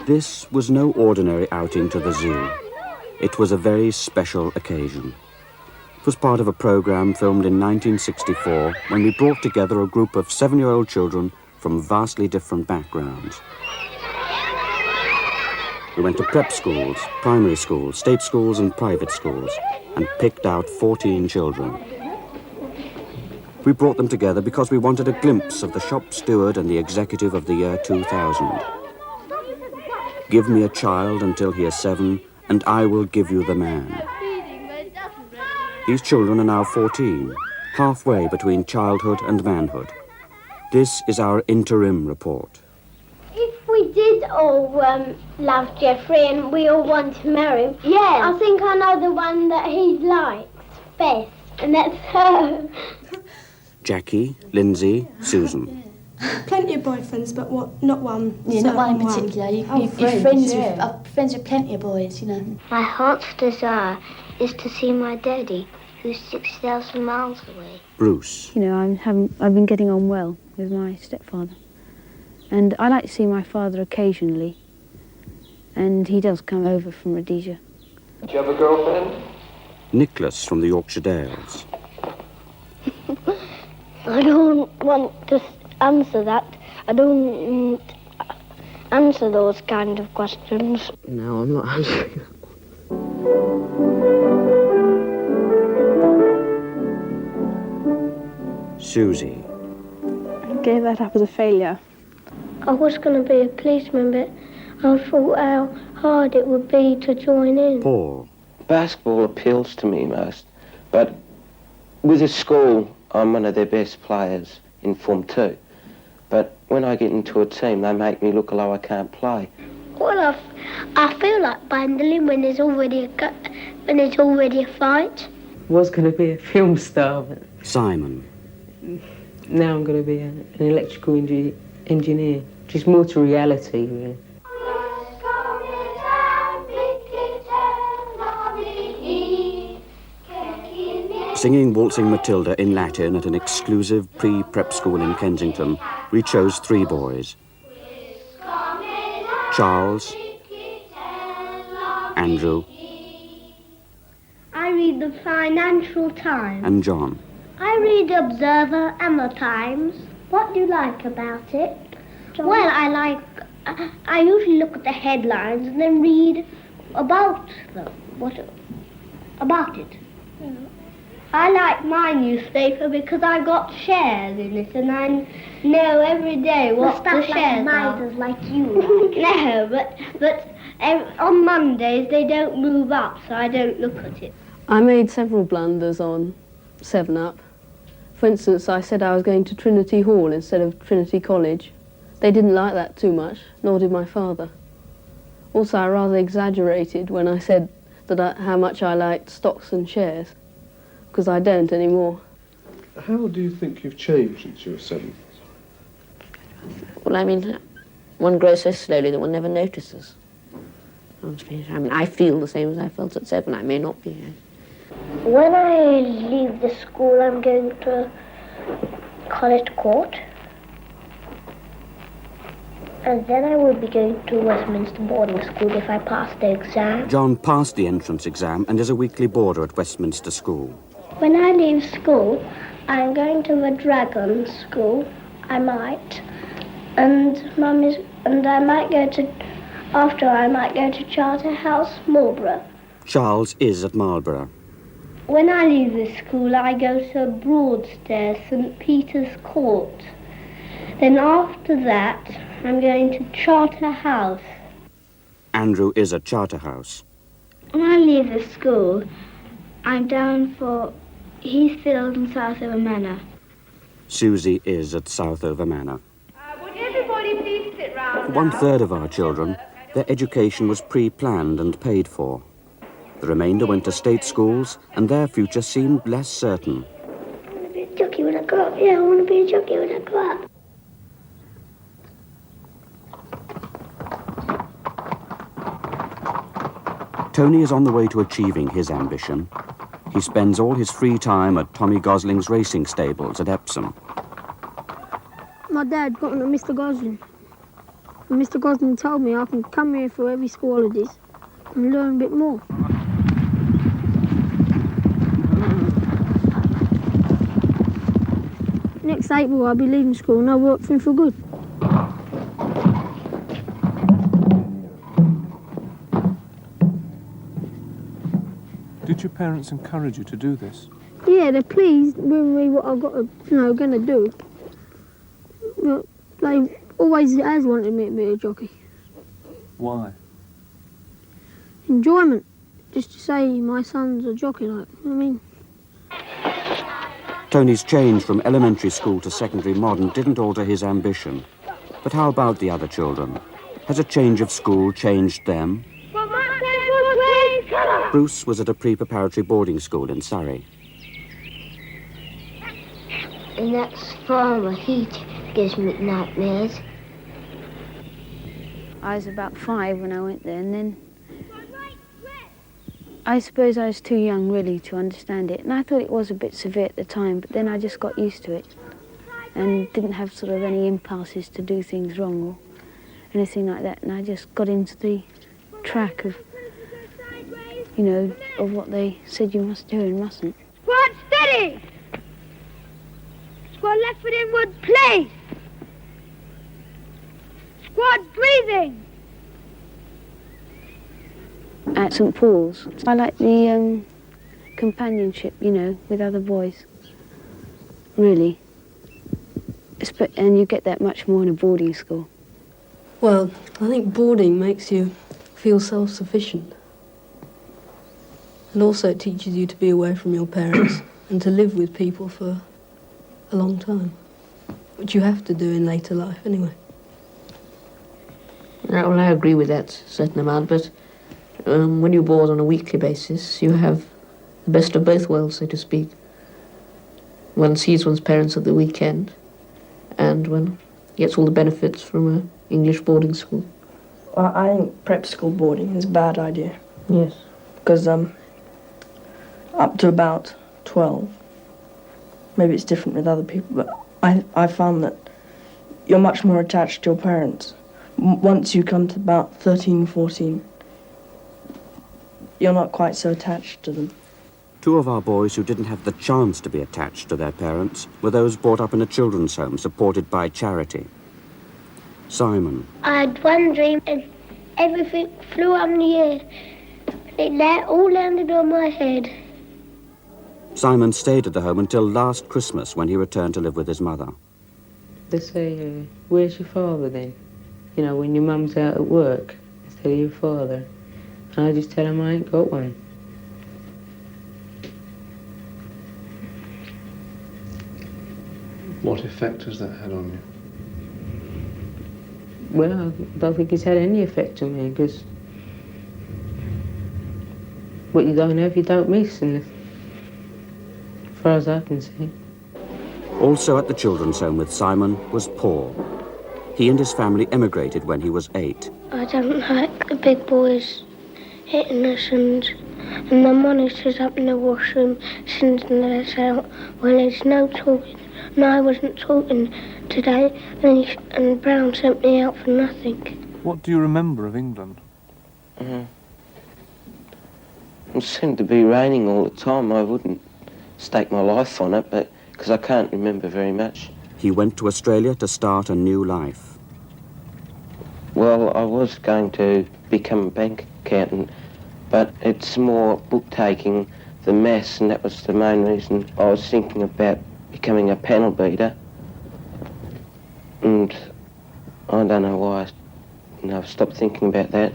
This was no ordinary outing to the zoo. It was a very special occasion. It was part of a programme filmed in 1964 when we brought together a group of 7-year-old children from vastly different backgrounds. We went to prep schools, primary schools, state schools and private schools and picked out 14 children. We brought them together because we wanted a glimpse of the shop steward and the executive of the year 2000. Give me a child until he is 7, and I will give you the man. These children are now 14, halfway between childhood and manhood. This is our interim report. If we did all love Jeffrey and we all want to marry him, I think I know the one that he likes best, and that's her. Jackie, Lindsay, Susan. Plenty of boyfriends, but not one. Yeah, not one in particular. You're friends with plenty of boys, you know. My heart's desire is to see my daddy, who's 6,000 miles away. Bruce. You know, I've been getting on well with my stepfather. And I like to see my father occasionally. And he does come over from Rhodesia. Do you have a girlfriend? Nicholas from the Yorkshire Dales. I don't want to answer that. I don't answer those kind of questions. No, I'm not answering that. Susie. I gave that up as a failure. I was going to be a policeman, but I thought how hard it would be to join in. Paul. Basketball appeals to me most, but with a school, I'm one of their best players in Form 2. But when I get into a team, they make me look as though I can't play. Well, I feel like bundling when there's already a fight. Was going to be a film star, but Simon. now I'm going to be an electrical engineer. Just more to reality, really. Singing Waltzing Matilda in Latin at an exclusive pre-prep school in Kensington, we chose 3 boys. Charles, Andrew, I read the Financial Times. and John. I read the Observer and the Times. What do you like about it, John? Well, I usually look at the headlines and then read about them. About it. Yeah. I like my newspaper because I got shares in it and I know every day what the shares are. Like you. No, but on Mondays they don't move up, so I don't look at it. I made several blunders on 7-Up. For instance, I said I was going to Trinity Hall instead of Trinity College. They didn't like that too much, nor did my father. Also, I rather exaggerated when I said how much I liked stocks and shares, because I don't anymore. How do you think you've changed since you were 7? Well, I mean, one grows so slowly that one never notices. I mean, I feel the same as I felt at 7. I may not be. When I leave the school, I'm going to College Court. And then I will be going to Westminster boarding school if I pass the exam. John passed the entrance exam and is a weekly boarder at Westminster School. When I leave school, I'm going to the Dragon School. I might. And I might go to Charterhouse, Marlborough. Charles is at Marlborough. When I leave the school, I go to Broadstairs, St. Peter's Court. Then after that, I'm going to Charterhouse. Andrew is at Charterhouse. When I leave the school, I'm down for Heathfield and Southover Manor. Susie is at Southover Manor. Would everybody please sit round? For 1/3 of our children, their education was pre-planned and paid for. The remainder went to state schools, and their future seemed less certain. I want to be a jockey when I grow up. Yeah, I want to be a jockey when I grow up. Tony is on the way to achieving his ambition. He spends all his free time at Tommy Gosling's racing stables at Epsom. My dad got on at Mr. Gosling. And Mr. Gosling told me I can come here for every school holidays and learn a bit more. Next April I'll be leaving school and I'll work for him for good. Did your parents encourage you to do this? Yeah, they're pleased with me what I've got to, going to do. But they always has wanted me to be a jockey. Why? Enjoyment. Just to say my son's a jockey, like, I mean. Tony's change from elementary school to secondary modern didn't alter his ambition. But how about the other children? Has a change of school changed them? Bruce was at a pre-preparatory boarding school in Surrey. And that's farmer heat gives me nightmares. I was about 5 when I went there, and then I suppose I was too young really to understand it, and I thought it was a bit severe at the time, but then I just got used to it and didn't have sort of any impulses to do things wrong or anything like that, and I just got into the track of, of what they said you must do and mustn't. Squad steady! Squad left foot inward, place! Squad breathing! At St Paul's, I like the companionship, with other boys, really. And you get that much more in a boarding school. Well, I think boarding makes you feel self-sufficient. And also it teaches you to be away from your parents and to live with people for a long time, which you have to do in later life anyway. Well, I agree with that certain amount, but when you board on a weekly basis, you have the best of both worlds, so to speak. One sees one's parents at the weekend, and one gets all the benefits from an English boarding school. Well, I think prep school boarding is a bad idea. Yes. Because up to about 12, maybe it's different with other people, but I found that you're much more attached to your parents. Once you come to about 13, 14, you're not quite so attached to them. 2 of our boys who didn't have the chance to be attached to their parents were those brought up in a children's home supported by charity. Simon. I had one dream and everything flew up in the air. It all landed on my head. Simon stayed at the home until last Christmas when he returned to live with his mother. They say, where's your father then? When your mum's out at work, instead of your father. And I just tell them I ain't got one. What effect has that had on you? Well, I don't think it's had any effect on me, because what you don't have, you don't miss, and as far as I can see. Also at the children's home with Simon was Paul. He and his family emigrated when he was 8. I don't like the big boys hitting us and the monitors up in the washroom sending us out when there's no talking. And I wasn't talking today, and Brown sent me out for nothing. What do you remember of England? It seemed to be raining all the time. I wouldn't stake my life on it, but because I can't remember very much. He went to Australia to start a new life. Well, I was going to become a bank accountant, but it's more book-taking than maths, and that was the main reason I was thinking about becoming a panel beater. And I don't know why I stopped thinking about that.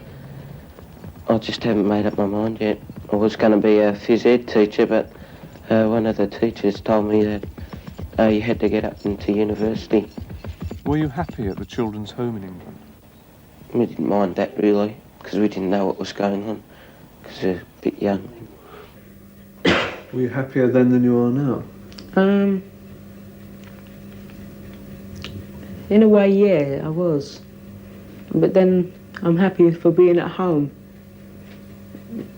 I just haven't made up my mind yet. I was going to be a phys ed teacher, but one of the teachers told me that you had to get up into university. Were you happy at the children's home in England? We didn't mind that really, because we didn't know what was going on, because we were a bit young. Were you happier then than you are now? In a way, yeah, I was. But then I'm happy for being at home.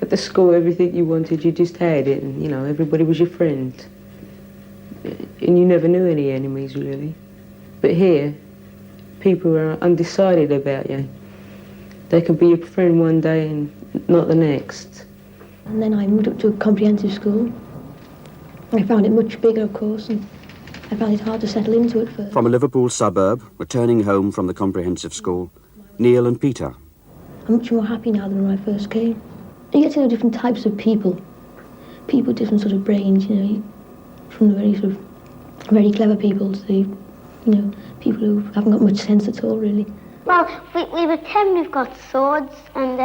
At the school, everything you wanted, you just had it, and, you know, everybody was your friend. And you never knew any enemies, really. But here, people are undecided about you. They could be your friend one day and not the next. And then I moved up to a comprehensive school. I found it much bigger, of course, and I found it hard to settle into it first. From a Liverpool suburb, returning home from the comprehensive school, Neil and Peter. I'm much more happy now than when I first came. You get to know different types of people. People with different sort of brains, you know, from the very clever people to the, you know, people who haven't got much sense at all, really. Well, we pretend we've got swords, and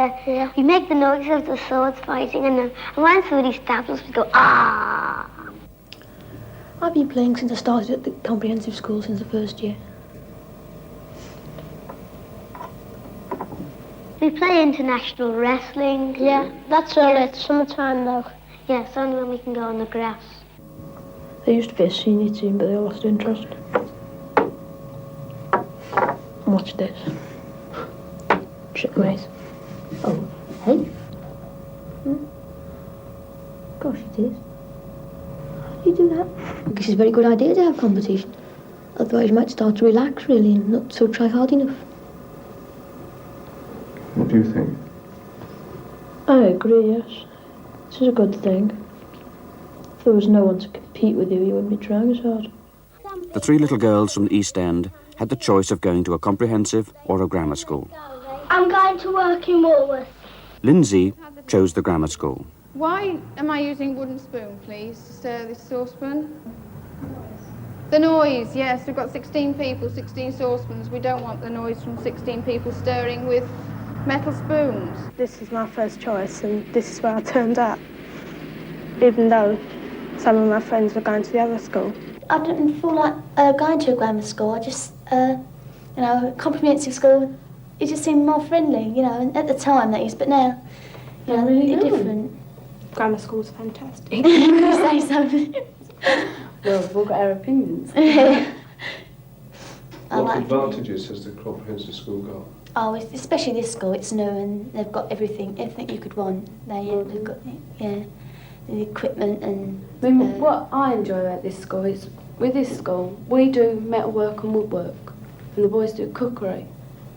we make the noise of the swords fighting, and when somebody stabs us, we go, ah! I've been playing since I started at the comprehensive school, since the first year. We play international wrestling. Yeah, that's all right. Summertime, though. Yeah, it's only when we can go on the grass. There used to be a senior team, but they all lost interest. Watch this. Checkmate. Oh, hey. Gosh, it is. How do you do that? Because it's a very good idea to have competition. Otherwise you might start to relax, really, and not so try hard enough. What do you think? I agree, yes. This is a good thing. If there was no one to compete with you, you wouldn't be trying as hard. The three little girls from the East End had the choice of going to a comprehensive or a grammar school. I'm going to work in Walworth. Lindsay chose the grammar school. Why am I using wooden spoon, please, to stir this saucepan? The noise, yes. We've got 16 people, 16 saucepans. We don't want the noise from 16 people stirring with metal spoons. This is my first choice, and this is where I turned up, even though some of my friends were going to the other school. I didn't feel like going to a grammar school. I just, you know, comprehensive school, it just seemed more friendly, you know, at the time that is, but now, you know, really different. Grammar school's fantastic. You say so. Well, we've all got our opinions. What advantages has the comprehensive school got? Oh, especially this school, it's new and they've got everything you could want. They've got, the equipment and... I mean, what I enjoy about this school is, with this school, we do metalwork and woodwork, and the boys do cookery.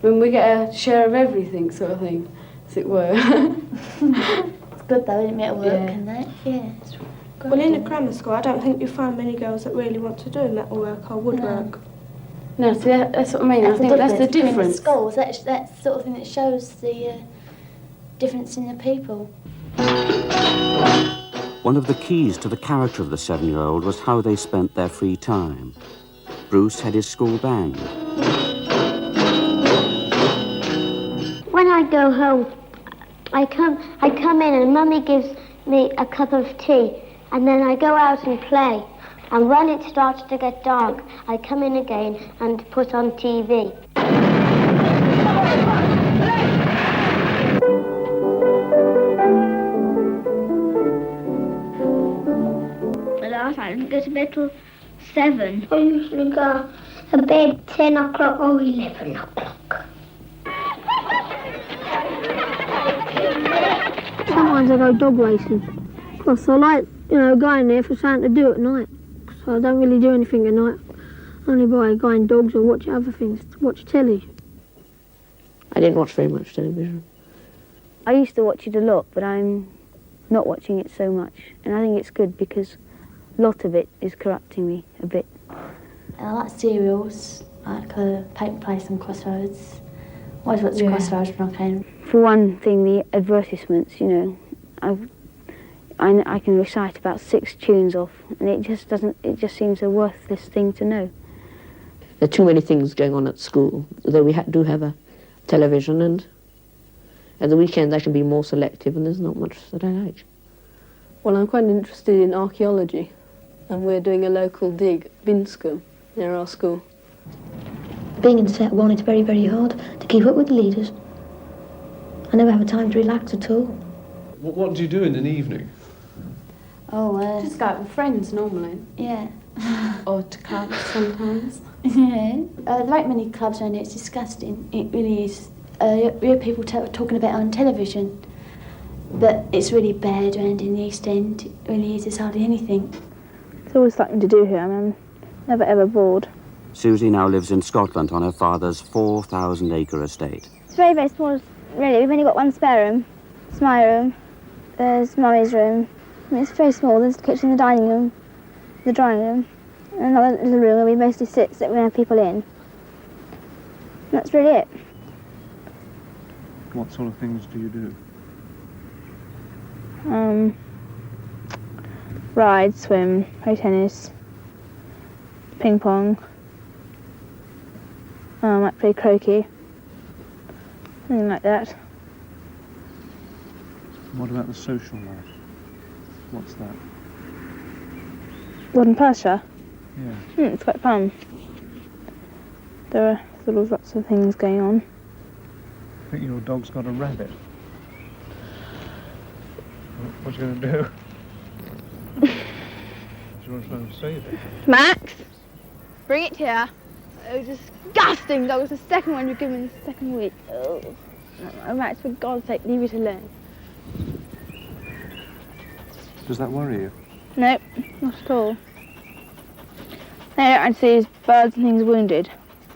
I mean, we get a share of everything, sort of thing, as it were. It's good though, isn't it, metalwork and that? Yeah. It's good. Well, in a grammar school, I don't think you find many girls that really want to do metalwork or woodwork. No, see, that's what I mean. I think that's the difference. Schools, that's the sort of thing that shows the difference in the people. One of the keys to the character of the 7-year-old was how they spent their free time. Bruce had his school band. When I go home, I come in and Mummy gives me a cup of tea, and then I go out and play. And when it starts to get dark, I come in again and put on TV. Last night I didn't go to bed till 7. I usually go to bed 10 o'clock or 11 o'clock. Sometimes I go dog racing. Of course, I like, you know, going there for something to do at night. So I don't really do anything at night. Only by going dogs or watch other things, watch telly. I didn't watch very much television. I used to watch it a lot, but I'm not watching it so much. And I think it's good because a lot of it is corrupting me a bit. I like cereals, like Paper Place and Crossroads. I always watch Crossroads when I can. For one thing, the advertisements, you know, I can recite about 6 tunes off, and it just seems a worthless thing to know. There are too many things going on at school, though we do have a television, and At the weekends I can be more selective, and there's not much that I like. Well, I'm quite interested in archaeology, and we're doing a local dig, Binscombe, near our school. Being in set one, it's very, very hard to keep up with the leaders. I never have a time to relax at all. What do you do in an evening? Oh, Just go out with friends normally. yeah. Or to clubs sometimes. Yeah. There ain't many clubs around here, it's disgusting. It really is. You hear people talking about it on television, but it's really bad around in the East End. It really is, there's hardly anything. There's always something to do here, I mean, I'm never ever bored. Susie now lives in Scotland on her father's 4,000-acre estate. It's very, very small, really. We've only got one spare room. It's my room. There's Mummy's room. I mean, it's very small. There's the kitchen, the dining room, the drawing room, and another little room where we mostly sit so that we don't have people in. And that's really it. What sort of things do you do? Ride, swim, play tennis, ping pong. I might play croquet, something like that. What about the social life? What's that? Warden Pasha? Yeah. It's quite fun. There are sort of lots of things going on. I think your dog's got a rabbit. What are you going to do? Do you want to try and save it? Max, bring it here. Oh, disgusting! That was the second one you've given me the second week. Oh, Max, for God's sake, leave it alone. Does that worry you? Nope, not at all. I don't like to see birds and things wounded.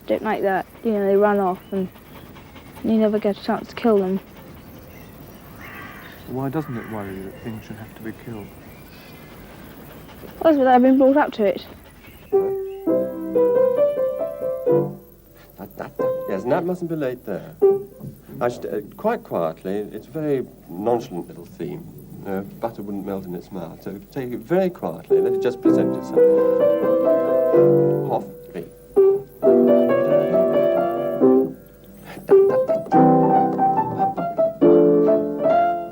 Don't like that. You know, they run off and you never get a chance to kill them. Why doesn't it worry you that things should have to be killed? Well, that's what I've been brought up to it. Yes, Nat mustn't be late there. I should, quite quietly, it's a very nonchalant little theme. Butter wouldn't melt in its mouth, so take it very quietly, let it just present itself. Off, three.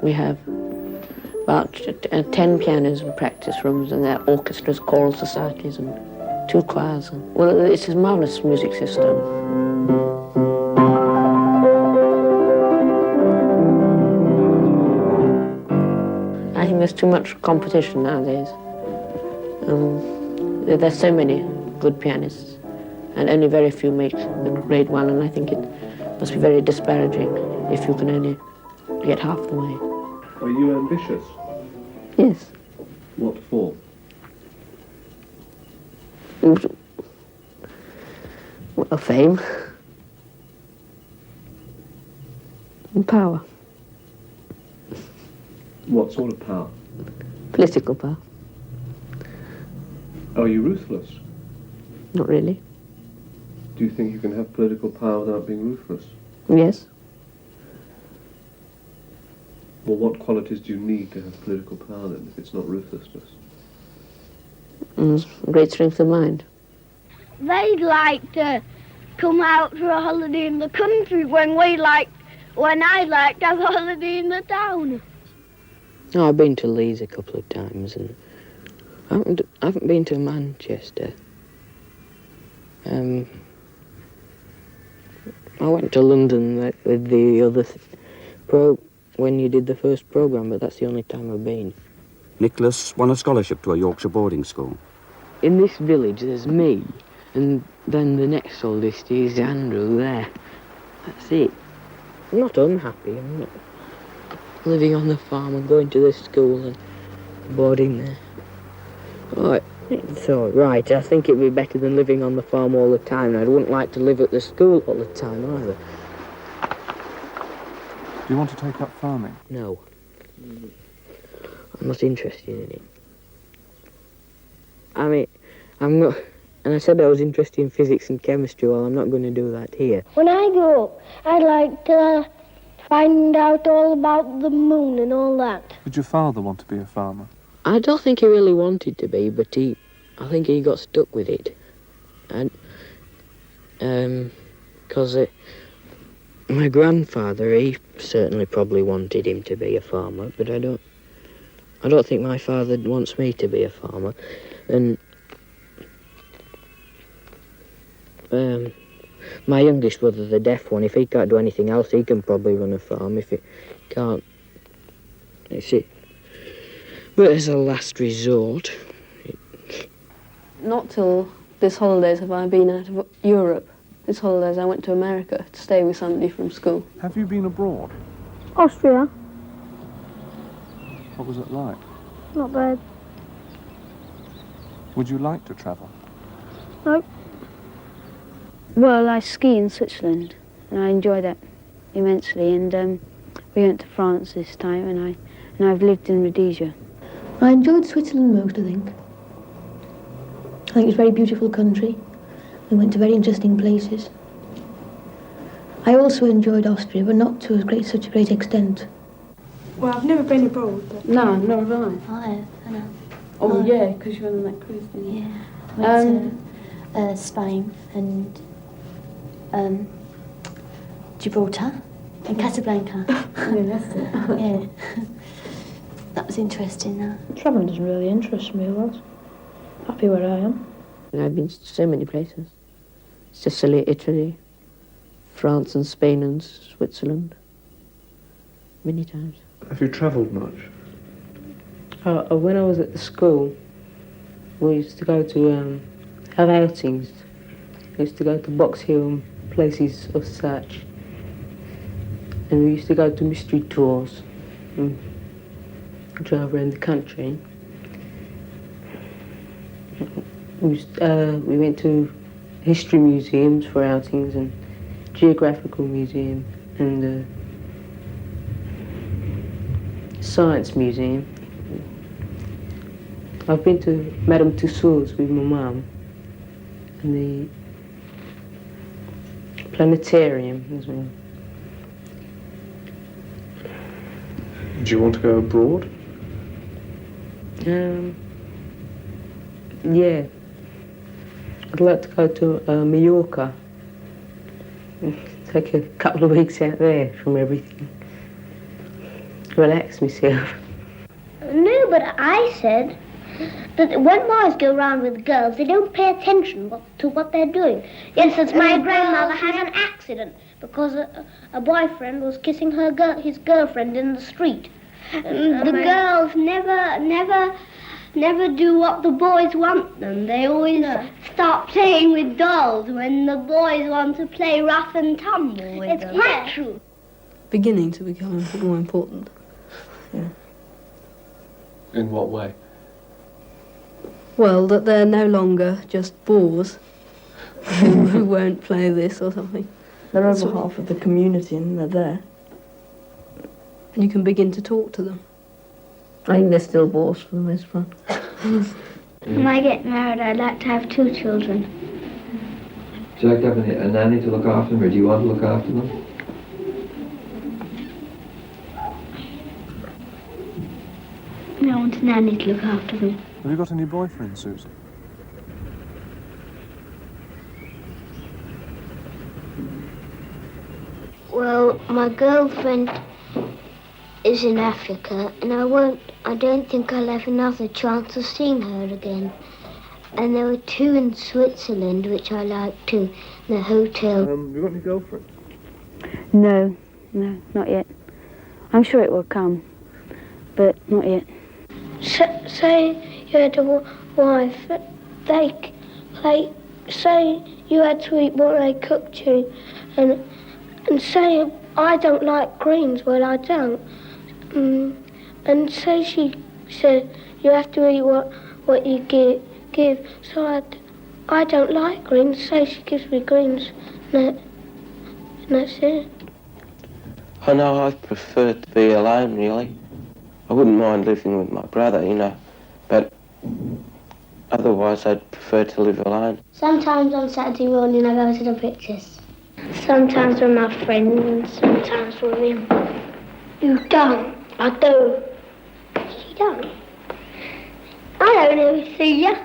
We have about 10 pianos and practice rooms, and there are orchestras, choral societies, and 2 choirs. Well, it's a marvellous music system. I think there's too much competition nowadays. There's so many good pianists, and only very few make the grade one, and I think it must be very disparaging if you can only get half the way. Are you ambitious? Yes. What for? Well, fame. And power. What sort of power? Political power. Are you ruthless? Not really. Do you think you can have political power without being ruthless? Yes. Well, what qualities do you need to have political power then, if it's not ruthlessness? Great strength of mind. They'd like to come out for a holiday in the country when I'd like to have a holiday in the town. Oh, I've been to Leeds a couple of times, and I haven't been to Manchester. I went to London with the other when you did the first programme, but that's the only time I've been. Nicholas won a scholarship to a Yorkshire boarding school. In this village, there's me, and then the next oldest is Andrew there. That's it. I'm not unhappy. I'm not living on the farm and going to the school and boarding there. Oh, it's all right. I think it'd be better than living on the farm all the time. I wouldn't like to live at the school all the time either. Do you want to take up farming? No. I'm not interested in it. I mean, I'm not... And I said I was interested in physics and chemistry. Well, I'm not going to do that here. When I grow up, I'd like to find out all about the moon and all that. Did your father want to be a farmer? I don't think he really wanted to be, but I think he got stuck with it. And, because My grandfather, he certainly probably wanted him to be a farmer, but I don't think my father wants me to be a farmer. And my youngest brother, the deaf one, if he can't do anything else, he can probably run a farm. If he can't, it's it. But as a last resort... Not till this holidays have I been out of Europe. This holidays I went to America to stay with somebody from school. Have you been abroad? Austria. What was it like? Not bad. Would you like to travel? No. Well, I ski in Switzerland, and I enjoy that immensely. And we went to France this time, and I've lived in Rhodesia. I enjoyed Switzerland most, I think. I think it's a very beautiful country. We went to very interesting places. I also enjoyed Austria, but not to such a great extent. Well, I've never been abroad. But No, nor have I know. Oh, yeah, because you went on that cruise, didn't you? Yeah. I went to Spain and Gibraltar and Casablanca. Yeah, that's it. Yeah. That was interesting, though. Travelling doesn't really interest me a lot. Happy where I am. And I've been to so many places. Sicily, Italy, France and Spain and Switzerland. Many times. Have you travelled much? When I was at the school, we used to go to have outings. We used to go to Box Hill and places of such. And we used to go to mystery tours and drive around the country. We went to history museums for outings and geographical museum and the science museum. I've been to Madame Tussauds with my mum and the planetarium as well. Do you want to go abroad? Yeah. I'd like to go to Mallorca. Take a couple of weeks out there from everything. Relax myself. No, but I said that when boys go around with girls, they don't pay attention to what they're doing. For instance, my grandmother had an accident because a boyfriend was kissing his girlfriend in the street. The girls never do what the boys want them. They always start playing with dolls when the boys want to play rough and tumble with them. It's quite true. Beginning to become more important. Yeah. In what way? Well, that they're no longer just bores who won't play this or something. They're over half of the community and they're there. And you can begin to talk to them. I think they're still bores for the most part. When I get married, I'd like to have 2 children. Do you like to have a nanny to look after them, or do you want to look after them? I want a nanny to look after them. Have you got any boyfriend, Susie? Well, my girlfriend is in Africa, and I don't think I'll have another chance of seeing her again. And there were 2 in Switzerland, which I liked too, in the hotel. Have you got any girlfriends? No, not yet. I'm sure it will come, but not yet. Say you had a wife, say you had to eat what they cooked you, and say I don't like greens, well I don't, and say she said you have to eat what you give, so I don't like greens, say she gives me greens, and that's it. I know I prefer to be alone, really. I wouldn't mind living with my brother, you know, but otherwise I'd prefer to live alone. Sometimes on Saturday morning I go to the pictures. Sometimes with my friends and sometimes with him. You don't? I do. You don't? I don't ever see you.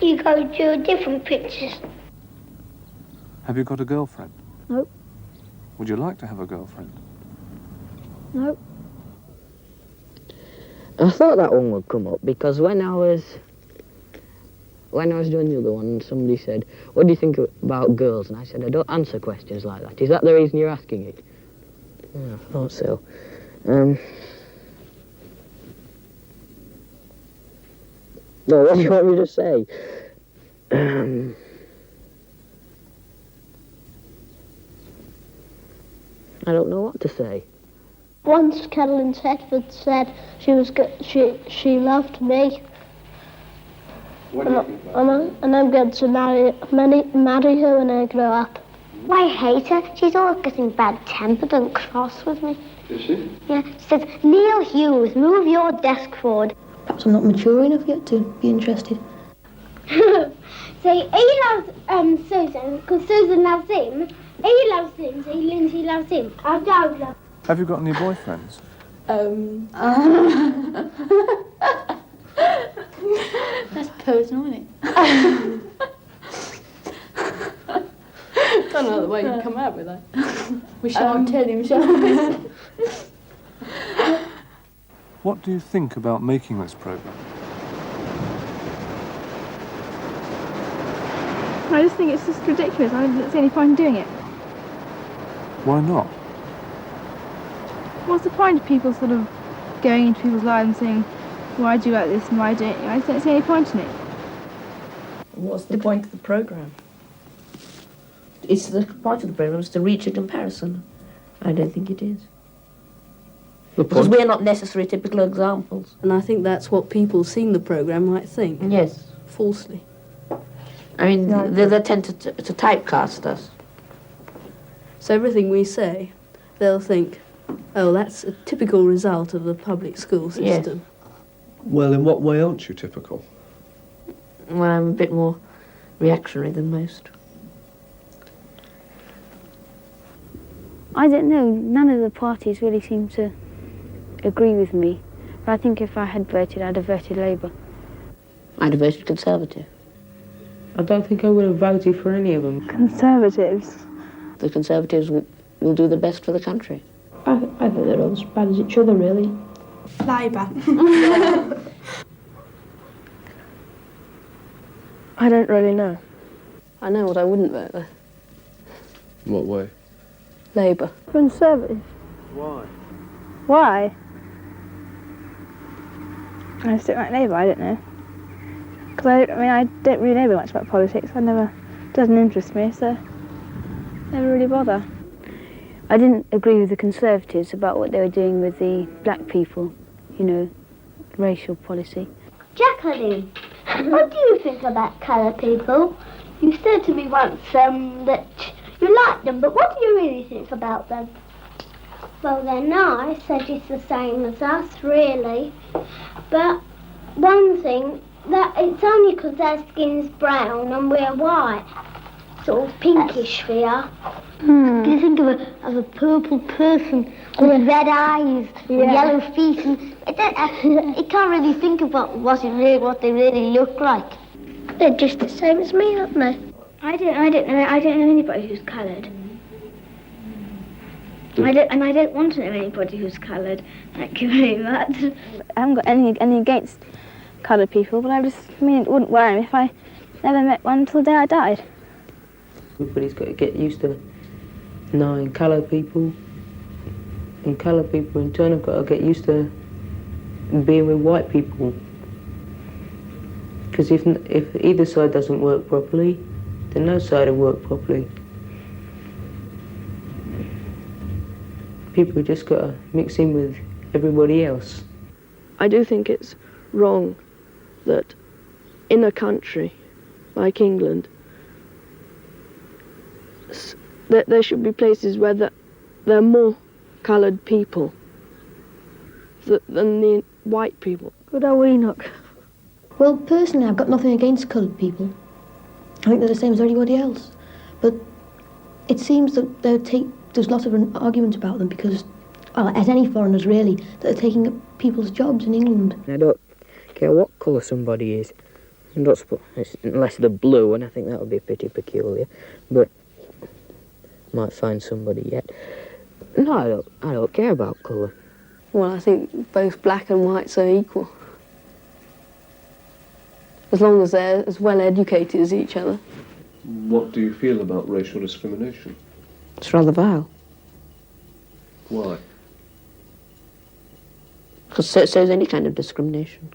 You go to different pictures. Have you got a girlfriend? Nope. Would you like to have a girlfriend? Nope. I thought that one would come up because when I was doing the other one, somebody said, "What do you think about girls?" And I said, "I don't answer questions like that." Is that the reason you're asking it? Yeah, I thought so. No, what do you want me to say? I don't know what to say. Once Carolyn Thetford said she loved me. What do you think about And I'm going to marry her when I grow up. I hate her. She's always getting bad-tempered and cross with me. Is she? Yeah, she says, "Neil Hughes, move your desk forward." Perhaps I'm not mature enough yet to be interested. So he loves Susan because Susan loves him. He loves Lindsay, Lindsay loves him. I don't love. Have you got any boyfriends? That's personal, isn't it? Don't know the way you come out with that. We shan't tell him, shall we? What do you think about making this programme? I just think it's just ridiculous. I don't see any point in doing it. Why not? What's the point of people sort of going into people's lives and saying, "Why do you like this and why don't you?" I just don't see any point in it. What's the point of the programme? It's the point of the programme is to reach a comparison. I don't think it is. Because we're not necessarily typical examples. And I think that's what people seeing the programme might think. Yes. Falsely. I mean, they tend to typecast us. So everything we say, they'll think, oh, that's a typical result of the public school system. Well, in what way aren't you typical? Well, I'm a bit more reactionary than most. I don't know, none of the parties really seem to agree with me. But I think if I had voted, I'd have voted Labour. I'd have voted Conservative. I don't think I would have voted for any of them. Conservatives? The Conservatives will do the best for the country. I think they're all as bad as each other, really. Labour. I don't really know. I know what I wouldn't vote though. What way? Labour. Conservative. Why? Why? I just don't like Labour, I don't know. Because I don't really know very much about politics. It doesn't interest me, so never really bother. I didn't agree with the Conservatives about what they were doing with the black people, you know, racial policy. Jacqueline, what do you think about coloured people? You said to me once that you like them, but what do you really think about them? Well, they're nice. They're just the same as us, really. But one thing, that it's only because their skin's brown and we're white. Sort of pinkish we are. Can you think of a purple person with red eyes, with yellow feet, and it can't really think of what they really look like. They're just the same as me, aren't they? I don't know anybody who's coloured. I don't want to know anybody who's coloured. Thank you very much. I haven't got any against coloured people, but it wouldn't worry me if I never met one until the day I died. Everybody's got to get used to knowing coloured people, and coloured people in turn have got to get used to being with white people. Because if either side doesn't work properly, then no side will work properly. People just got to mix in with everybody else. I do think it's wrong that in a country like England, that there should be places where there are more coloured people than the white people. Good old Enoch. Well, personally, I've got nothing against coloured people. I think they're the same as everybody else. But it seems that there's lots of arguments about them because, as any foreigners really, that are taking up people's jobs in England. I don't care what colour somebody is, unless they're blue, and I think that would be pretty peculiar. But might find somebody yet. No, I don't care about colour. Well, I think both black and whites are equal. As long as they're as well educated as each other. What do you feel about racial discrimination? It's rather vile. Why? Because so is any kind of discrimination.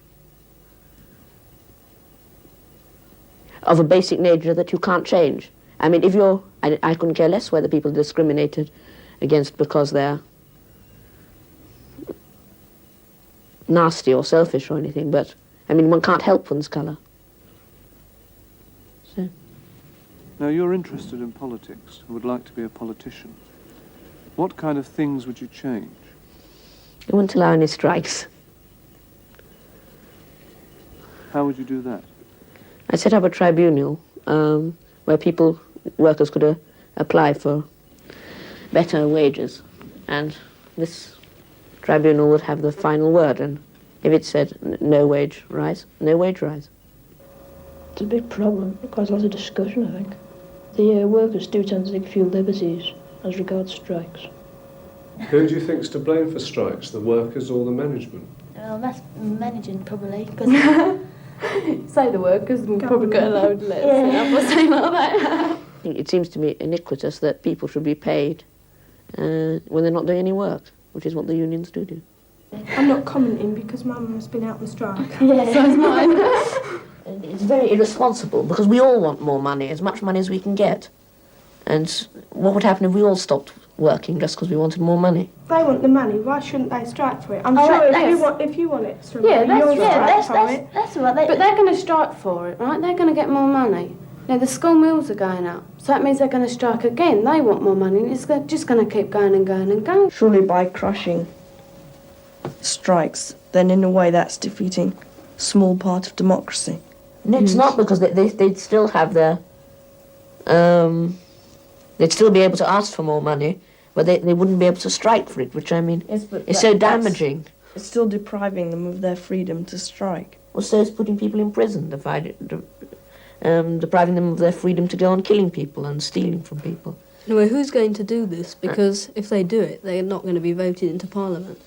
Of a basic nature that you can't change. I mean, if you're... I couldn't care less whether people are discriminated against because they're nasty or selfish or anything, but, I mean, one can't help one's colour. So. Now, you're interested in politics and would like to be a politician. What kind of things would you change? You wouldn't allow any strikes. How would you do that? I set up a tribunal where workers could apply for better wages, and this tribunal would have the final word, and if it said no wage rise, no wage rise. It's a big problem, quite a lot of discussion, I think. The workers do tend to take a few liberties as regards strikes. Who do you think's to blame for strikes, the workers or the management? Well, that's managing probably, because... Say the workers and we'll probably get a load of letters up or something like that. It seems to me iniquitous that people should be paid when they're not doing any work, which is what the unions do. I'm not commenting because Mum has been out on strike. Yeah, so is mine. It's very irresponsible because we all want more money, as much money as we can get. And what would happen if we all stopped working just because we wanted more money? They want the money, why shouldn't they strike for it? I'm Oh, sure right, if you want extra Yeah, money, you'll that's strike for it. that's right. But they're going to strike for it, right? They're going to get more money. Now, the school meals are going up, so that means they're going to strike again. They want more money, and it's just going to keep going and going and going. Surely by crushing strikes, then in a way that's defeating a small part of democracy. No, it's not, because they'd still have their... they'd still be able to ask for more money, but they wouldn't be able to strike for it, which, I mean, Yes, but is so damaging. It's still depriving them of their freedom to strike. Well, so it's putting people in prison, depriving them of their freedom to go on killing people and stealing from people. Anyway, who's going to do this? Because if they do it, they're not going to be voted into Parliament.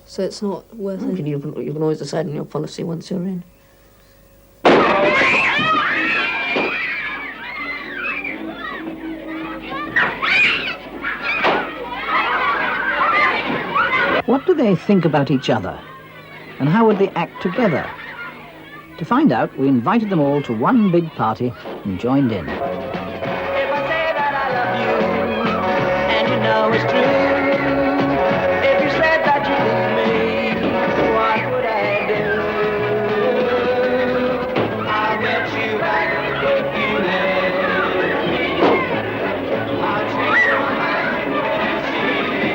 So it's not worth it. You can always decide on your policy once you're in. What do they think about each other? And how would they act together? To find out, we invited them all to one big party and joined in. And you know it's true. If you said that you love me, what would I do? I'll get you back if you let me. I'll take your hand and see.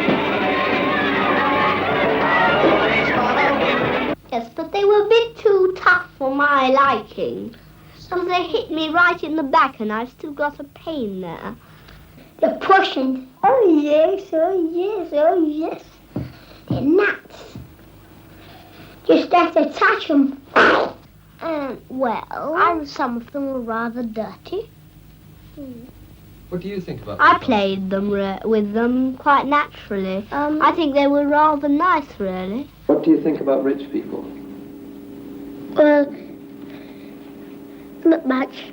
I'll always follow you. Yes, but they were a bit too tough for my liking. So they hit me right in the back and I've still got a pain there. The Prussians. Oh yes, oh yes, oh yes. They're nuts. Just have to touch them. Well, some of them were rather dirty. What do you think about I played them with them quite naturally. I think they were rather nice, really. What do you think about rich people? Well, not much.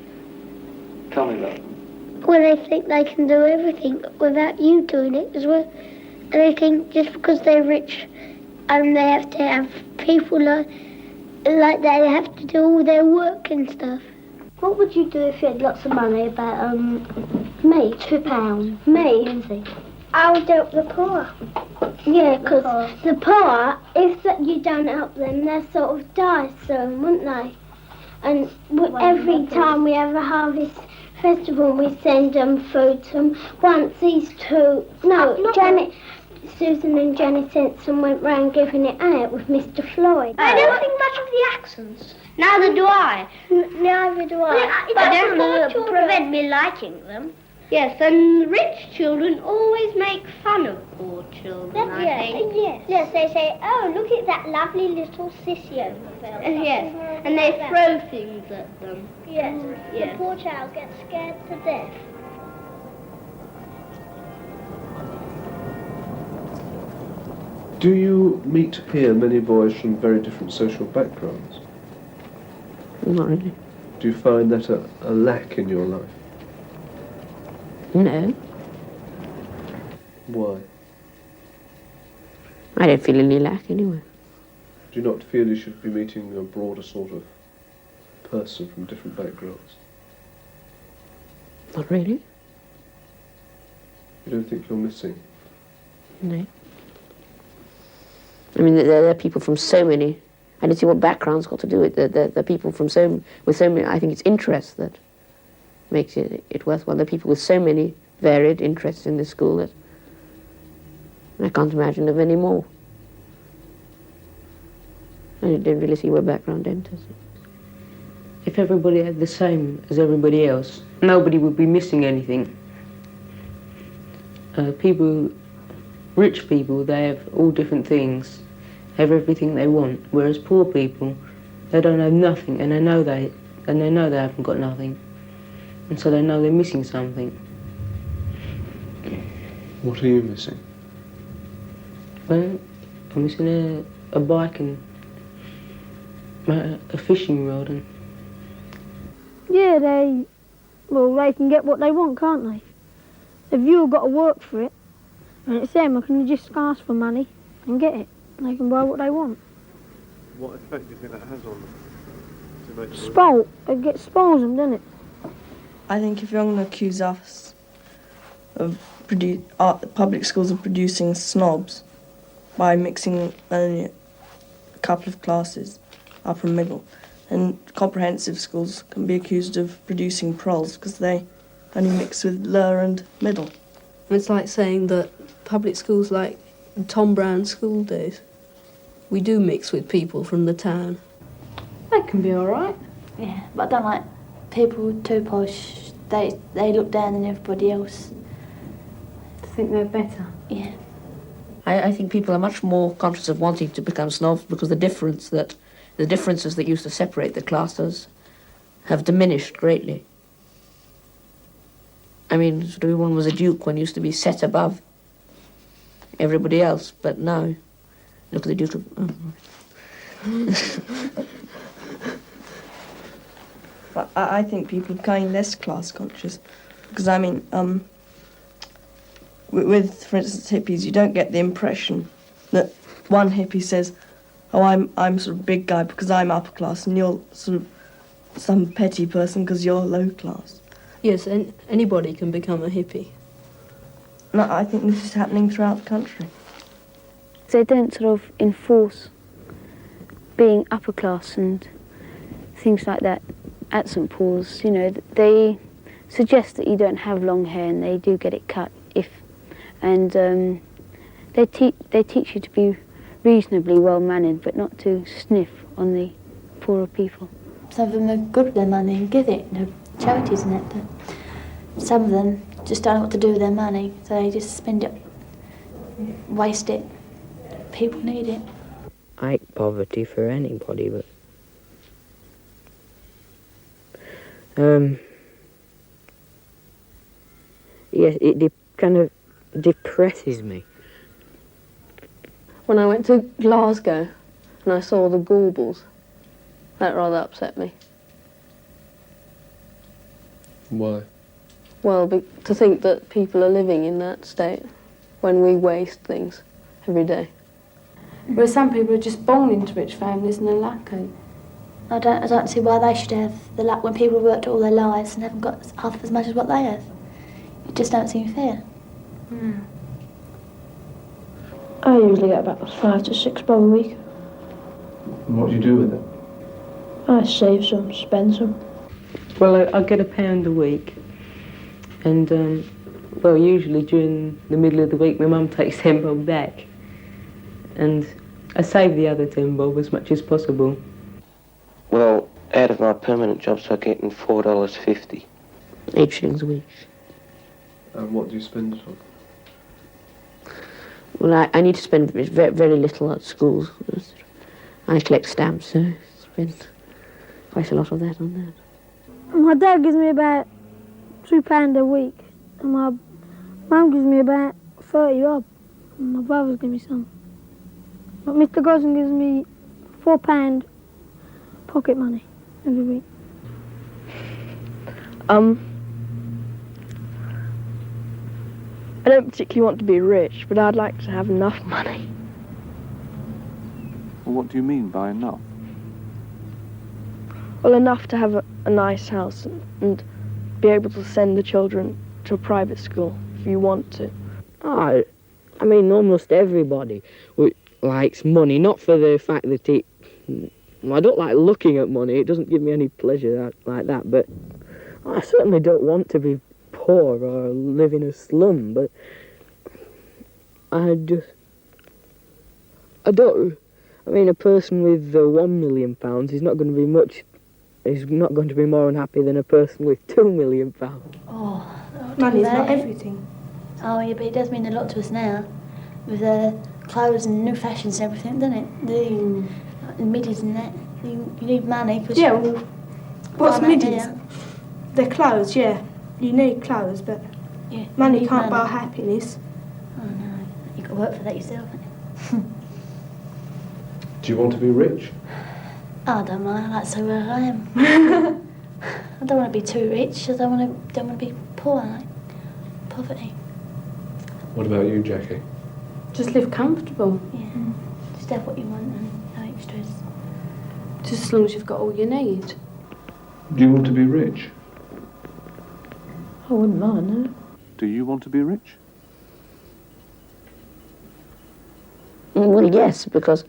Tell me about them. Well, they think they can do everything without you doing it as well. And they think just because they're rich and they have to have people like they have to do all their work and stuff. What would you do if you had lots of money? About Me? £2. Me? Lindsay. I would help the poor. Yeah, because the poor, if you don't help them, they sort of die soon, wouldn't they? And every time we have a harvest festival, we send them food to them. Once these two, Susan and Janet Sensen went round giving it out with Mr. Floyd. I don't think much of the accents. Neither do I. Neither do I. But that doesn't prevent me liking them. Yes, and rich children always make fun of poor children, I think. Yes, they say, oh, look at that lovely little sissy over there. Yes, and they throw things at them. Yes, Yes. the poor child gets scared to death. Do you meet here many boys from very different social backgrounds? Not really. Do you find that a lack in your life? No. Why? I don't feel any lack anyway. Do you not feel you should be meeting a broader sort of person from different backgrounds? Not really. You don't think you're missing? No. I mean, there are people from so many. I don't see what background's got to do with it. There are people from with so many. I think it's interest that makes it worthwhile. There are people with so many varied interests in this school that I can't imagine of any more. I don't really see where background enters. If everybody had the same as everybody else, nobody would be missing anything. Rich people, they have all different things, have everything they want, whereas poor people, they don't have nothing, and they know they haven't got nothing, and so they know they're missing something. What are you missing? Well, I'm missing a bike and a fishing rod. And yeah, they can get what they want, can't they? If you've got to work for it, and it's them, I can just ask for money and get it. They can buy what they want. What effect do you think that has on them? It spoils them, doesn't it? I think if you're going to accuse us of public schools of producing snobs by mixing only a couple of classes, upper and middle, and comprehensive schools can be accused of producing proles because they only mix with lower and middle. It's like saying that public schools like Tom Brown's school days, we do mix with people from the town. They can be all right. Yeah, but I don't like people too posh. They look down on everybody else. To think they're better. Yeah. I think people are much more conscious of wanting to become snobs because the differences that used to separate the classes have diminished greatly. I mean, sort of everyone was a duke when he used to be set above everybody else, but now, look at the Duke of... But I think people are becoming less class conscious because, I mean, with, for instance, hippies, you don't get the impression that one hippie says, oh, I'm sort of big guy because I'm upper class and you're sort of some petty person because you're low class. Yes, and anybody can become a hippie. No, I think this is happening throughout the country. They don't sort of enforce being upper class and things like that at St Paul's. You know, they suggest that you don't have long hair and they do get it cut and they teach you to be reasonably well-mannered but not to sniff on the poorer people. Some of them are good with their money and give it, you know, charities and that, but some of them just don't know what to do with their money, so they just spend it, waste it. People need it. I hate poverty for anybody, but yes, it kind of depresses me. When I went to Glasgow and I saw the Gorbals, that rather upset me. Why? Well, to think that people are living in that state when we waste things every day. Where some people are just born into rich families and they're lucky. I don't see why they should have the luck when people have worked all their lives and haven't got half as much as what they have. It just don't seem fair. Mm. I usually get about 5 to 6 bob a week. And what do you do with it? I save some, spend some. well, I get £1 a week, and well, usually during the middle of the week, my mum takes 10 bob back, and I save the other 10 bob as much as possible. Well, out of my permanent jobs, I'm getting $4.50. 8 shillings a week. And what do you spend it on? Well, I need to spend very, very little at schools. I collect stamps, so I spend quite a lot of that on that. My dad gives me about £2 a week, and my mum gives me about 30 bob, and my brothers give me some. But Mr. Gosling gives me £4 pocket money every week. I don't particularly want to be rich, but I'd like to have enough money. Well, what do you mean by enough? Well, enough to have a nice house and be able to send the children to a private school if you want to. I mean, almost everybody likes money, not for the fact that I don't like looking at money, it doesn't give me any pleasure like that, but I certainly don't want to be poor or live in a slum, but I mean, a person with £1 million is not going to be not going to be more unhappy than a person with £2 million. Oh, Money's not everything. Oh, yeah, but it does mean a lot to us now, with clothes and new fashions and everything, doesn't it? The middies and that. You need money because Yeah, well, what's middies? They're clothes, yeah. You need clothes, but yeah, money you need can't money. buy happiness. Oh no, you've got to work for that yourself. Do you want to be rich? I don't mind. I like to say where I am. I don't want to be too rich. I don't want to be poor. I like poverty. What about you, Jackie? Just live comfortable. Yeah. Just have what you want and no extras. Just as long as you've got all you need. Do you want to be rich? I wouldn't mind, no. Do you want to be rich? Well, yes, because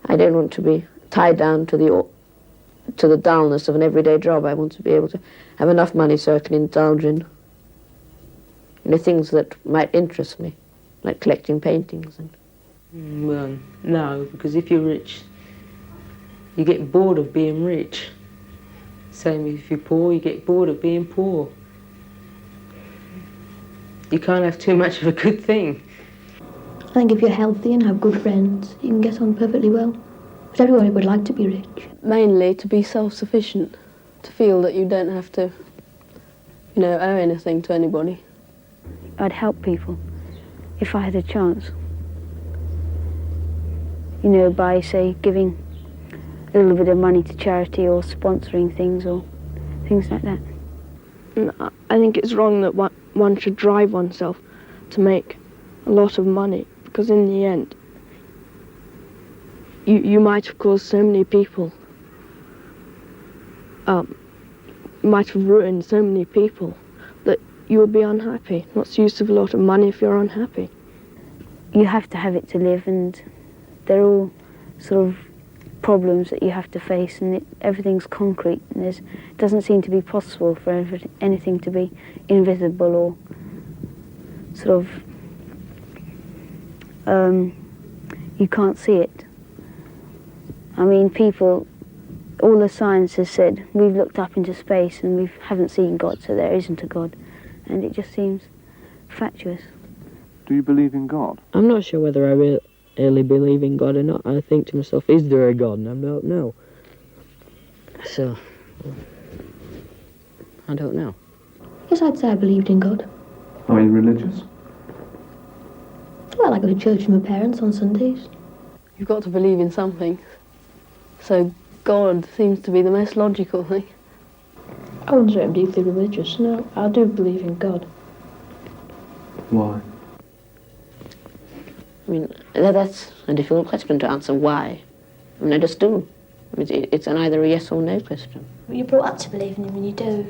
I don't want to be tied down to the dullness of an everyday job. I want to be able to have enough money so I can indulge in things that might interest me, like collecting paintings. Well, no, because if you're rich, you get bored of being rich. Same if you're poor, you get bored of being poor. You can't have too much of a good thing. I think if you're healthy and have good friends, you can get on perfectly well. But everybody would like to be rich. Mainly to be self-sufficient, to feel that you don't have to, owe anything to anybody. I'd help people if I had a chance. By, say, giving a little bit of money to charity or sponsoring things or things like that. And I think it's wrong that one should drive oneself to make a lot of money, because in the end, you might have caused so many people, might have ruined so many people that you will be unhappy. What's the use of a lot of money if you're unhappy? You have to have it to live, and they're all sort of problems that you have to face, and everything's concrete, and it doesn't seem to be possible for anything to be invisible or sort of you can't see it. I mean, people, all the science has said, we've looked up into space and we haven't seen God, so there isn't a God, and it just seems fatuous. Do you believe in God? I'm not sure whether I really believe in God or not. I think to myself, is there a God? And I don't know. So, I don't know. Yes, I'd say I believed in God. Are you religious? Well, I go to church with my parents on Sundays. You've got to believe in something. So God seems to be the most logical thing. I wouldn't say I'm deeply religious, no. I do believe in God. Why? I mean, that's a difficult question to answer. Why? I mean, I just do. I mean, it's either a yes or no question. You're brought up to believe in him, and you do.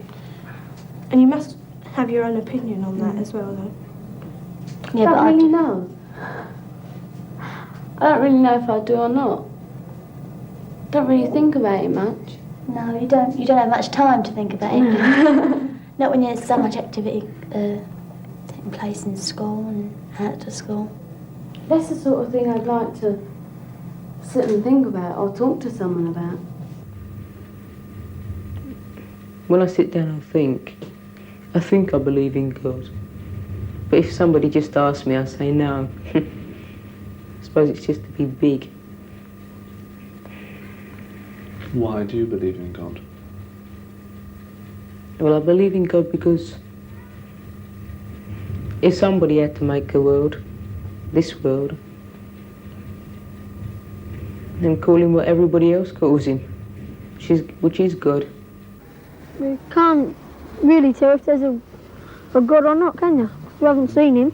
And you must have your own opinion on that as well, though. Yeah, I don't really know. I don't really know if I do or not. Don't really think about it much. No, you don't. You don't have much time to think about it. Not when there's so much activity taking place in school and out of school. That's the sort of thing I'd like to sit and think about or talk to someone about. When I sit down and think, I think I believe in God. But if somebody just asks me, I say no. I suppose it's just to be big. Why do you believe in God? Well, I believe in God because if somebody had to make a world, this world, and call him what everybody else calls him, which is good. You can't really tell if there's a God or not, can you? 'Cause you haven't seen him,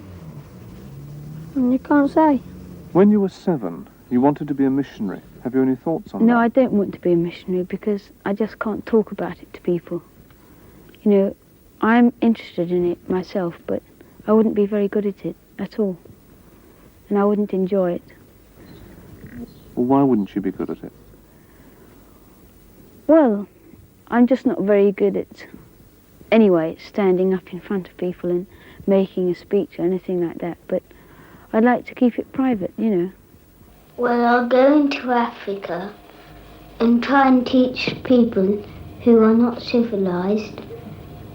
and you can't say. When you were 7, you wanted to be a missionary. Have you any thoughts on that? No, I don't want to be a missionary because I just can't talk about it to people. You know, I'm interested in it myself, but I wouldn't be very good at it at all. And I wouldn't enjoy it. Well, why wouldn't you be good at it? Well, I'm just not very good at, anyway, standing up in front of people and making a speech or anything like that, but I'd like to keep it private, you know. Well, I'll go into Africa and try and teach people who are not civilised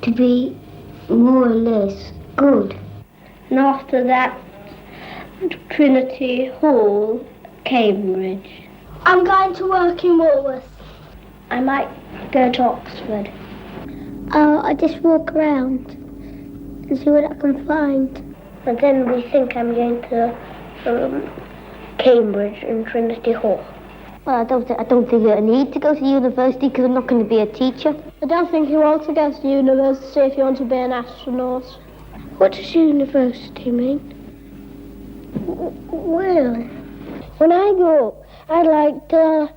to be more or less good. And after that, Trinity Hall, Cambridge. I'm going to work in Woolworths. I might go to Oxford. I just walk around and see what I can find. And then we think I'm going to Cambridge and Trinity Hall. Well, I don't think I need to go to university because I'm not going to be a teacher. I don't think you want to go to university if you want to be an astronaut. What does university mean? Well, when I grow up, I'd like to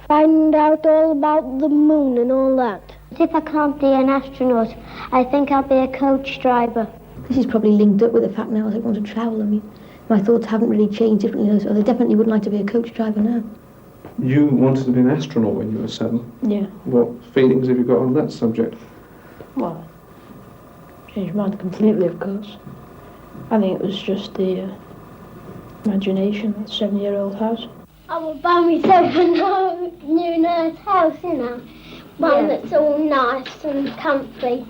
find out all about the moon and all that. If I can't be an astronaut, I think I'll be a coach driver. This is probably linked up with the fact now that I want to travel. I mean, my thoughts haven't really changed differently, so I definitely wouldn't like to be a coach driver now. You wanted to be an astronaut when you were 7. Yeah. What feelings have you got on that subject? Well, changed my mind completely, of course. I think it was just the imagination, that 7-year-old house. I will buy myself a new nice house, you know. One that's all nice and comfy.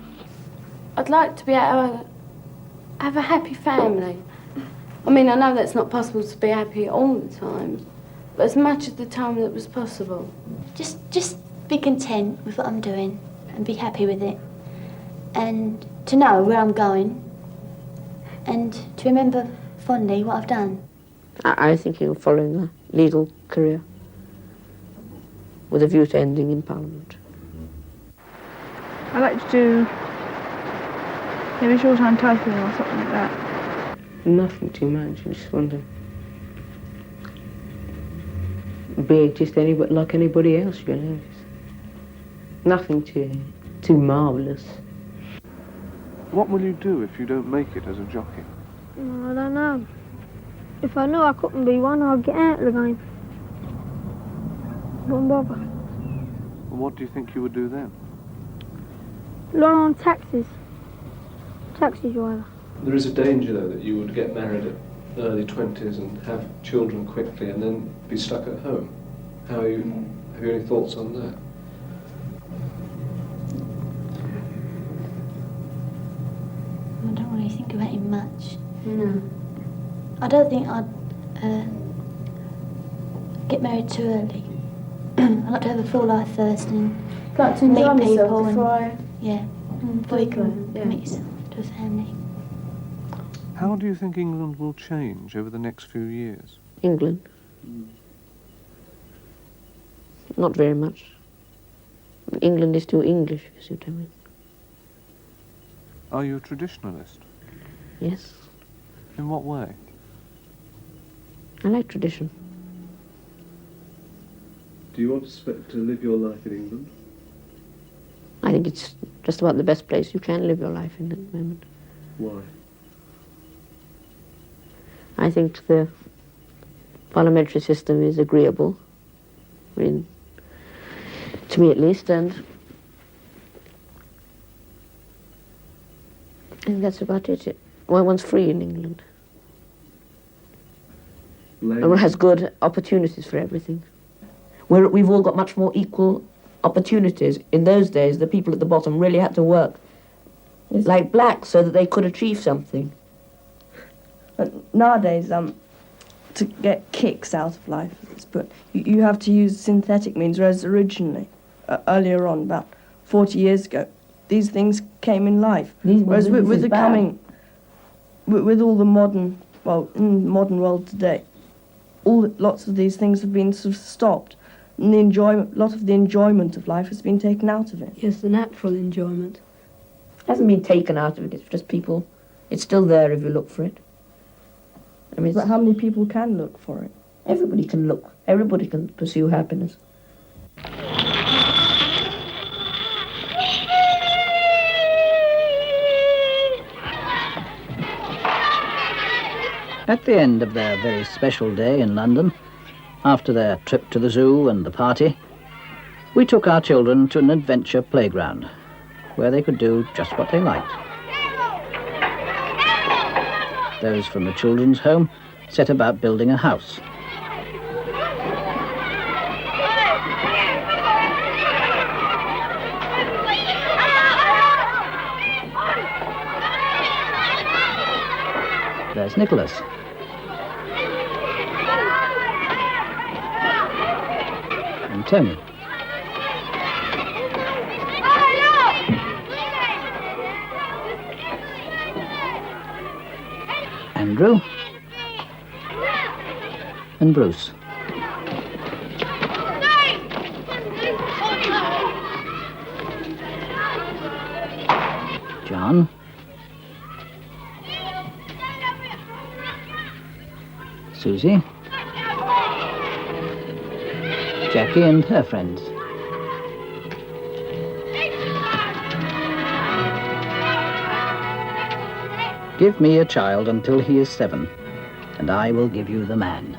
I'd like to be able to have a happy family. I mean, I know that's not possible to be happy all the time, but as much of the time that was possible. Just be content with what I'm doing and be happy with it. And to know where I'm going and to remember fondly what I've done. I'm thinking of following a legal career with a view to ending in Parliament. I like to do maybe short-hand typing or something like that. Nothing too much, I just want to be just like anybody else, you know. Nothing too marvellous. What will you do if you don't make it as a jockey? I don't know. If I knew I couldn't be one, I'd get out of the game. Wouldn't bother. And what do you think you would do then? Learn on taxis. Taxi driver. There is a danger, though, that you would get married at early 20s and have children quickly and then be stuck at home. Have you any thoughts on that? I don't really think about it much. No. I don't think I'd get married too early. I'd like to have a full life first and Like to enjoy meet myself people before yeah, before you can commit yourself to a family. How do you think England will change over the next few years? England? Not very much. England is too English, you see what I mean. Are you a traditionalist? Yes. In what way? I like tradition. Do you want to live your life in England? I think it's just about the best place you can live your life in at the moment. Why? I think the parliamentary system is agreeable, I mean, to me at least, and that's about it. One's free in England. Everyone has good opportunities for everything. We've all got much more equal opportunities. In those days, the people at the bottom really had to work like blacks so that they could achieve something. But nowadays, to get kicks out of life, but you have to use synthetic means, whereas originally, earlier on, about 40 years ago, these things came in life. Whereas with the coming, with all the modern, well, in the modern world today, lots of these things have been sort of stopped, and a lot of the enjoyment of life has been taken out of it. Yes, the natural enjoyment. It hasn't been taken out of it, it's just people, it's still there if you look for it. I mean, But how many people can look for it? everybody can look, everybody can pursue happiness. At the end of their very special day in London, after their trip to the zoo and the party, we took our children to an adventure playground where they could do just what they liked. Those from the children's home set about building a house. There's Nicholas. And Tony. Andrew. And Bruce. John. Susie. Jackie and her friends. Give me a child until he is 7, and I will give you the man.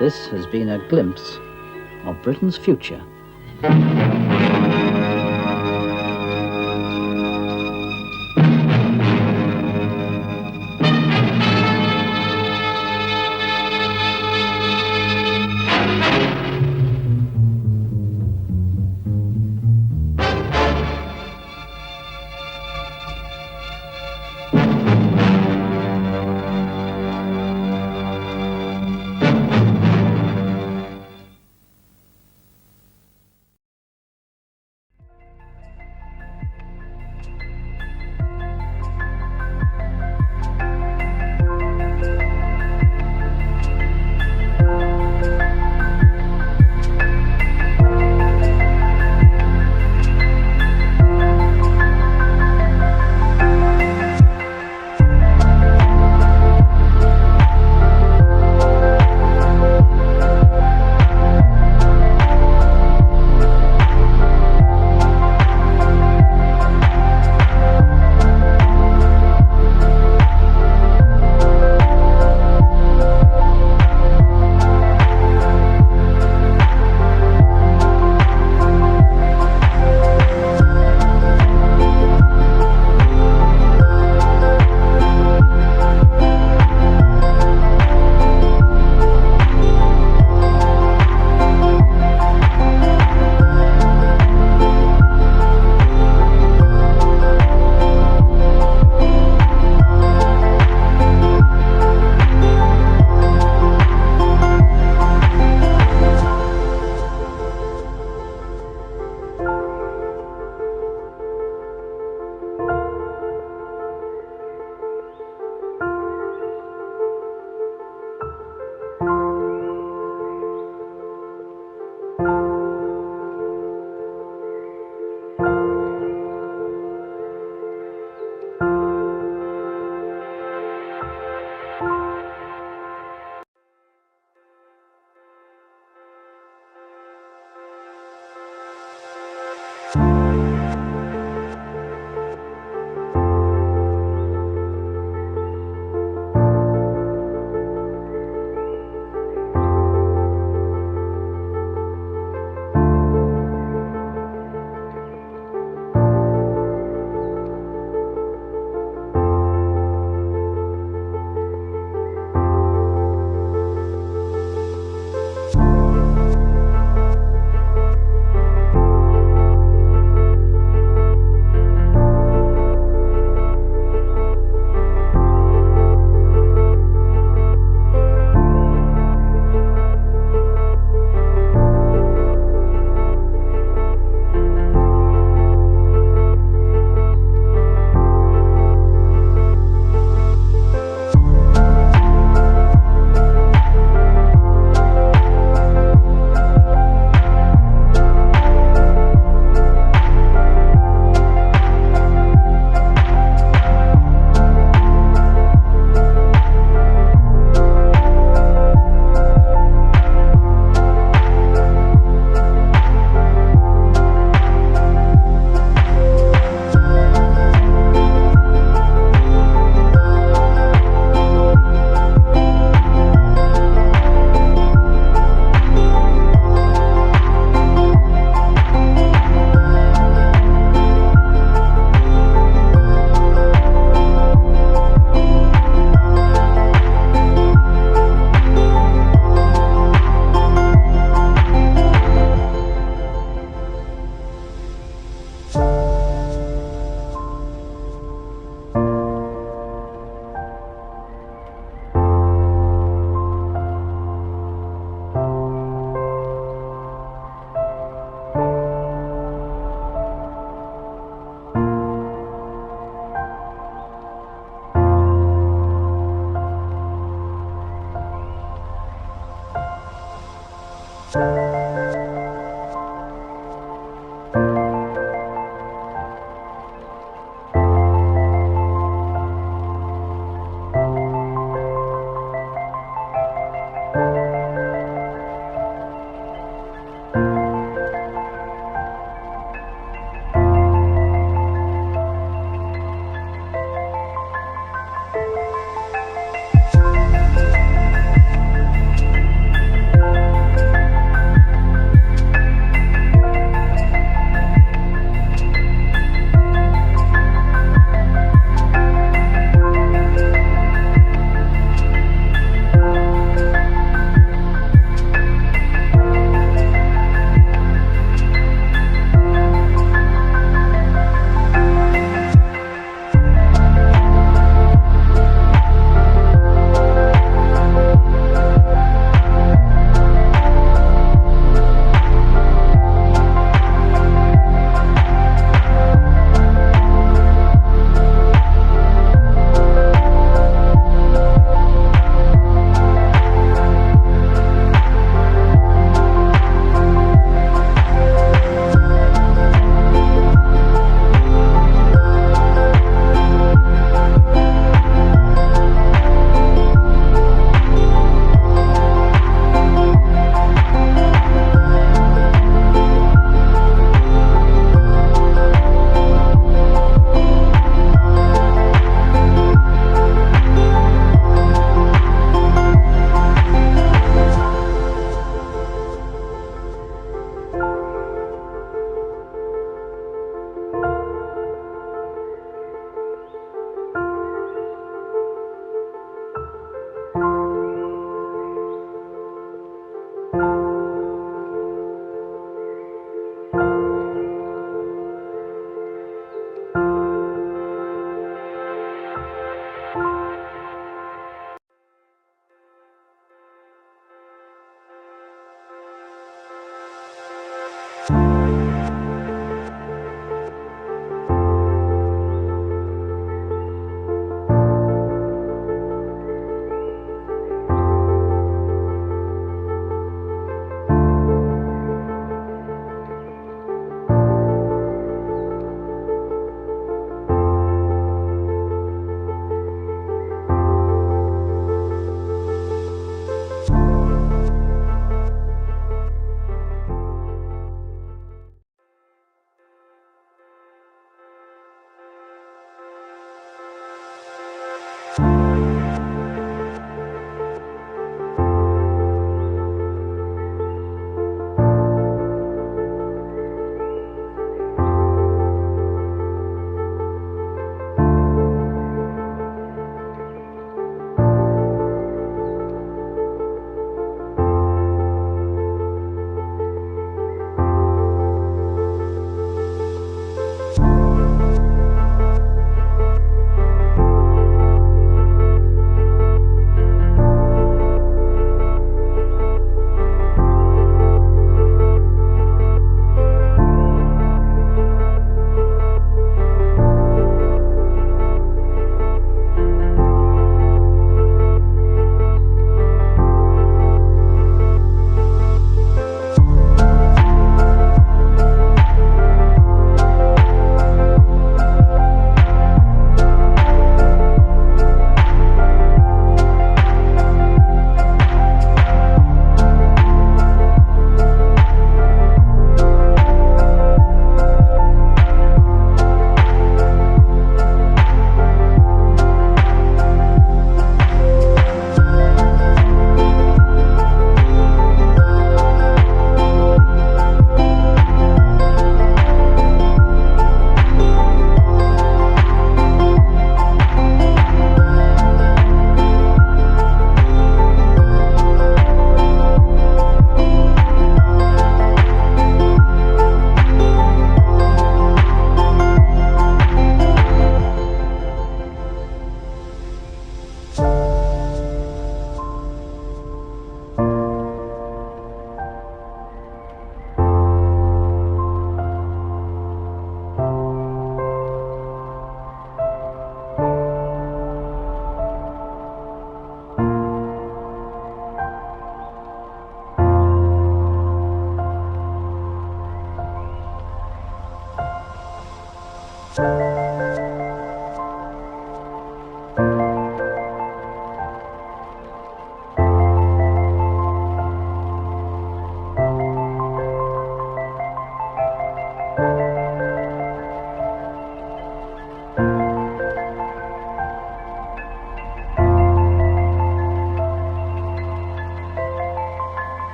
This has been a glimpse of Britain's future.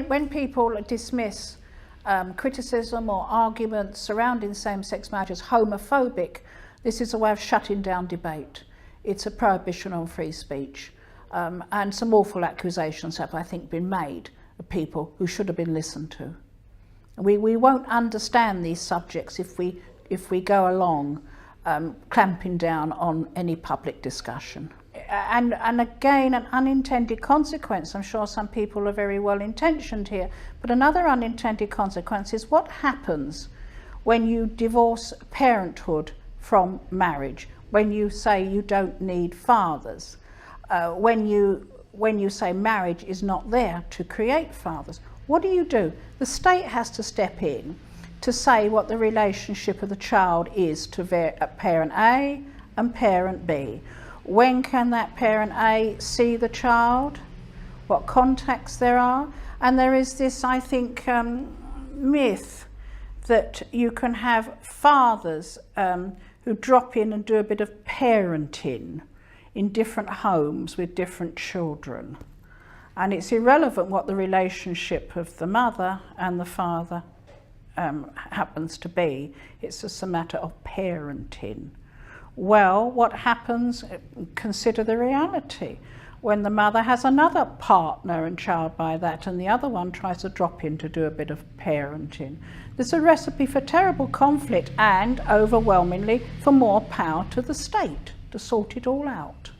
When people dismiss criticism or arguments surrounding same-sex marriage as homophobic, this is a way of shutting down debate. It's a prohibition on free speech. And some awful accusations have, I think, been made of people who should have been listened to. We won't understand these subjects if we go along clamping down on any public discussion. And again, an unintended consequence, I'm sure some people are very well intentioned here, but another unintended consequence is what happens when you divorce parenthood from marriage, when you say you don't need fathers, when you say marriage is not there to create fathers. What do? The state has to step in to say what the relationship of the child is to parent A and parent B. When can that parent A see the child? What contacts there are? And there is this, I think, myth that you can have fathers who drop in and do a bit of parenting in different homes with different children. And it's irrelevant what the relationship of the mother and the father happens to be. It's just a matter of parenting. Well, what happens, consider the reality. When the mother has another partner and child by that, and the other one tries to drop in to do a bit of parenting. There's a recipe for terrible conflict and, overwhelmingly, for more power to the state to sort it all out.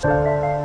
Bye.